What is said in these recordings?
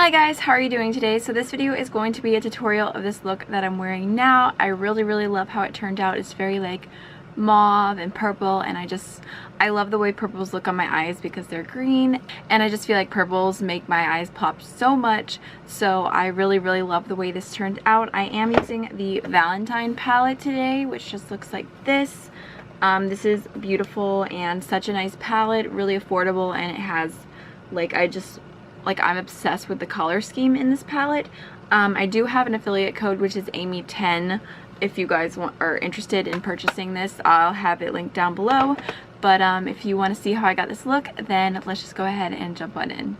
Hi guys, how are you doing today? So this video is going to be a tutorial of this look that I'm wearing now. I really love how it turned out. It's very like mauve and purple, and I love the way purples look on my eyes because they're green, and I just feel like purples make my eyes pop so much. So I really love the way this turned out. I am using the Valentine palette today, which just looks like this. This is beautiful and such a nice palette, really affordable, and it has I'm obsessed with the color scheme in this palette. I do have an affiliate code, which is amy10. If you guys are interested in purchasing this, I'll have it linked down below. But if you want to see how I got this look, then let's just go ahead and jump on in.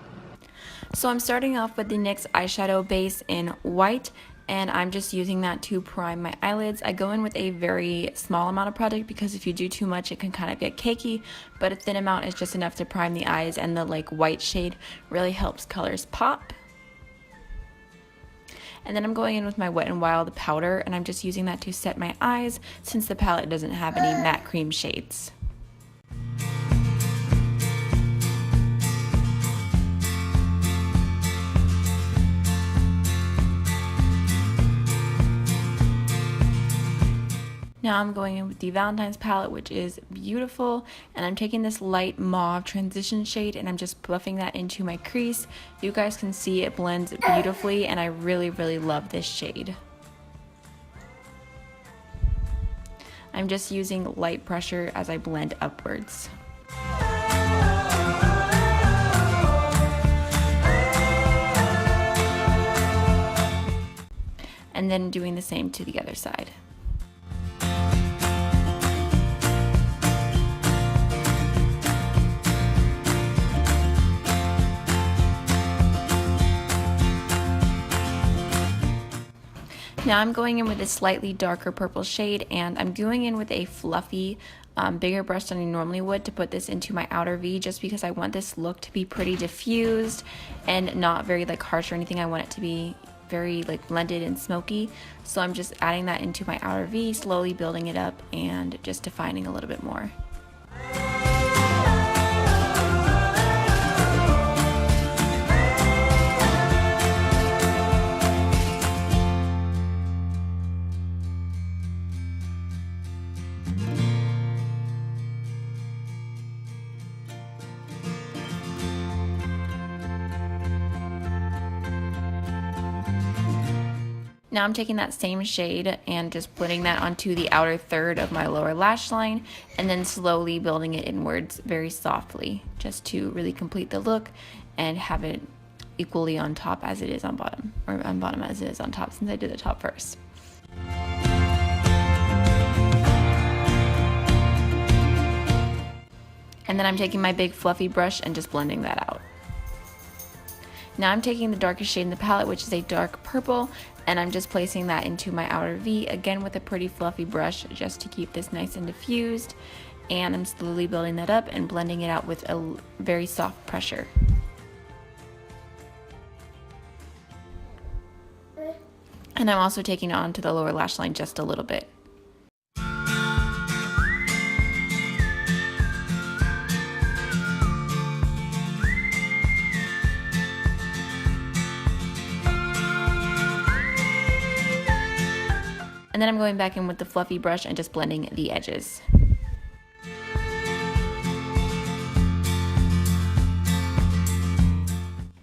So I'm starting off with the NYX eyeshadow base in white, and I'm just using that to prime my eyelids. I go in with a very small amount of product because if you do too much it can kind of get cakey, but a thin amount is just enough to prime the eyes, and the white shade really helps colors pop. And then I'm going in with my Wet n Wild powder, and I'm just using that to set my eyes since the palette doesn't have any matte cream shades. Now I'm going in with the Valentine's palette, which is beautiful, and I'm taking this light mauve transition shade and I'm just buffing that into my crease. You guys can see it blends beautifully, and I really love this shade. I'm just using light pressure as I blend upwards. And then doing the same to the other side. Now I'm going in with a slightly darker purple shade, and I'm going in with a fluffy, bigger brush than I normally would to put this into my outer V, just because I want this look to be pretty diffused and not very harsh or anything. I want it to be very blended and smoky. So I'm just adding that into my outer V, slowly building it up and just defining a little bit more. Now I'm taking that same shade and just blending that onto the outer third of my lower lash line, and then slowly building it inwards very softly, just to really complete the look and have it equally on top as it is on bottom, or on bottom as it is on top, since I did the top first. And then I'm taking my big fluffy brush and just blending that out. Now I'm taking the darkest shade in the palette, which is a dark purple, and I'm just placing that into my outer V, again with a pretty fluffy brush just to keep this nice and diffused. And I'm slowly building that up and blending it out with a very soft pressure. And I'm also taking it onto the lower lash line just a little bit. And then I'm going back in with the fluffy brush and just blending the edges.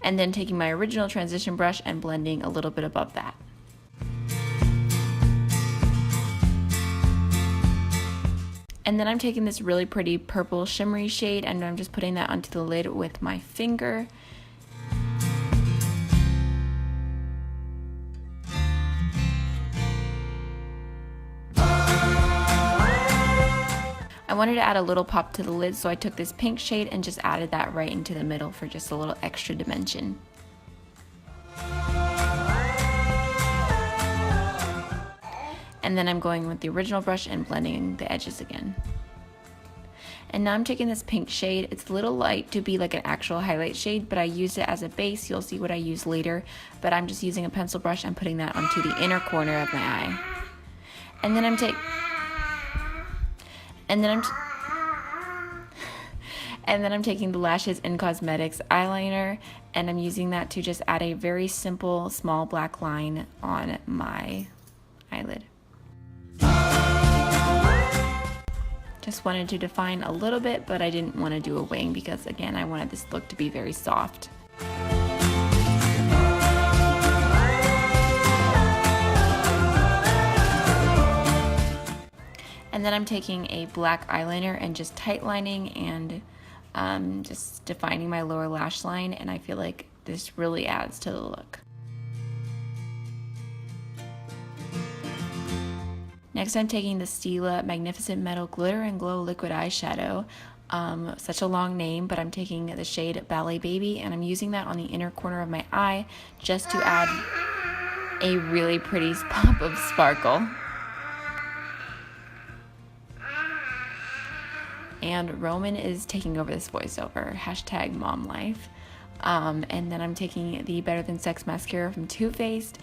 And then taking my original transition brush and blending a little bit above that. And then I'm taking this really pretty purple shimmery shade and I'm just putting that onto the lid with my finger. I wanted to add a little pop to the lid, so I took this pink shade and just added that right into the middle for just a little extra dimension. And then I'm going with the original brush and blending the edges again. And now I'm taking this pink shade. It's a little light to be like an actual highlight shade, but I used it as a base. You'll see what I use later, but I'm just using a pencil brush and putting that onto the inner corner of my eye. And then I'm And then I'm taking the Lashes and Cosmetics eyeliner, and I'm using that to just add a very simple small black line on my eyelid. Just wanted to define a little bit, but I didn't want to do a wing because, again, I wanted this look to be very soft. And then I'm taking a black eyeliner and just tightlining and just defining my lower lash line, and I feel like this really adds to the look. Next, I'm taking the Stila Magnificent Metal Glitter and Glow Liquid Eyeshadow. Such a long name, but I'm taking the shade Ballet Baby, and I'm using that on the inner corner of my eye just to add a really pretty pop of sparkle. And Roman is taking over this voiceover, hashtag mom life. And then I'm taking the Better Than Sex mascara from Too Faced.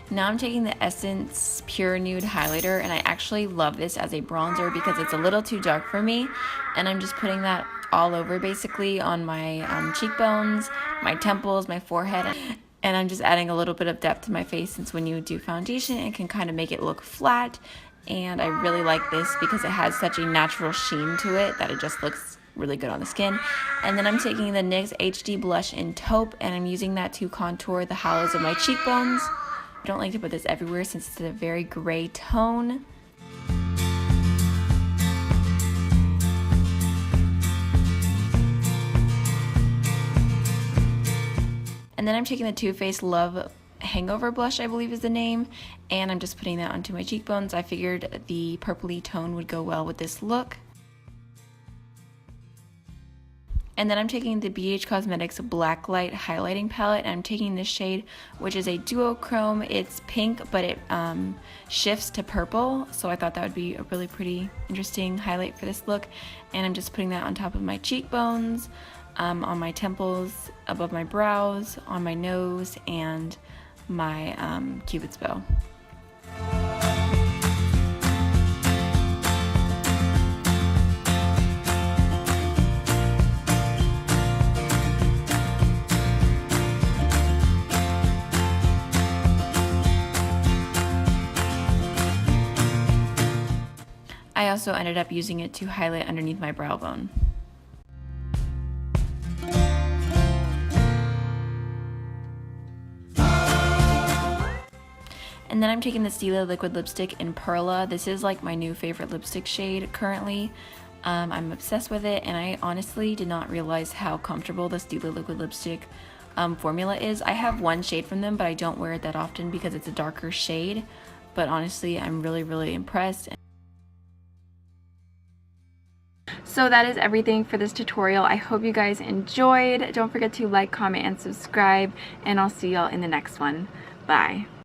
Now I'm taking the Essence Pure Nude Highlighter, and I actually love this as a bronzer because it's a little too dark for me, and I'm just putting that all over basically on my cheekbones, my temples, my forehead, and I'm just adding a little bit of depth to my face, since when you do foundation it can kind of make it look flat, and I really like this because it has such a natural sheen to it that it just looks really good on the skin. And then I'm taking the NYX HD Blush in Taupe, and I'm using that to contour the hollows of my cheekbones. I don't like to put this everywhere since it's a very gray tone. And then I'm taking the Too Faced Love Hangover blush, I believe is the name, and I'm just putting that onto my cheekbones. I figured the purpley tone would go well with this look. And then I'm taking the BH Cosmetics Blacklight Highlighting Palette, and I'm taking this shade, which is a duochrome. It's pink, but it shifts to purple, so I thought that would be a really pretty, interesting highlight for this look. And I'm just putting that on top of my cheekbones, on my temples, above my brows, on my nose, and my Cupid's bow. I also ended up using it to highlight underneath my brow bone. And then I'm taking the Stila liquid lipstick in Perla. This is like my new favorite lipstick shade currently. I'm obsessed with it, and I honestly did not realize how comfortable the Stila liquid lipstick formula is. I have one shade from them, but I don't wear it that often because it's a darker shade. But honestly, I'm really impressed. So that is everything for this tutorial. I hope you guys enjoyed. Don't forget to like, comment, and subscribe, and I'll see y'all in the next one. Bye.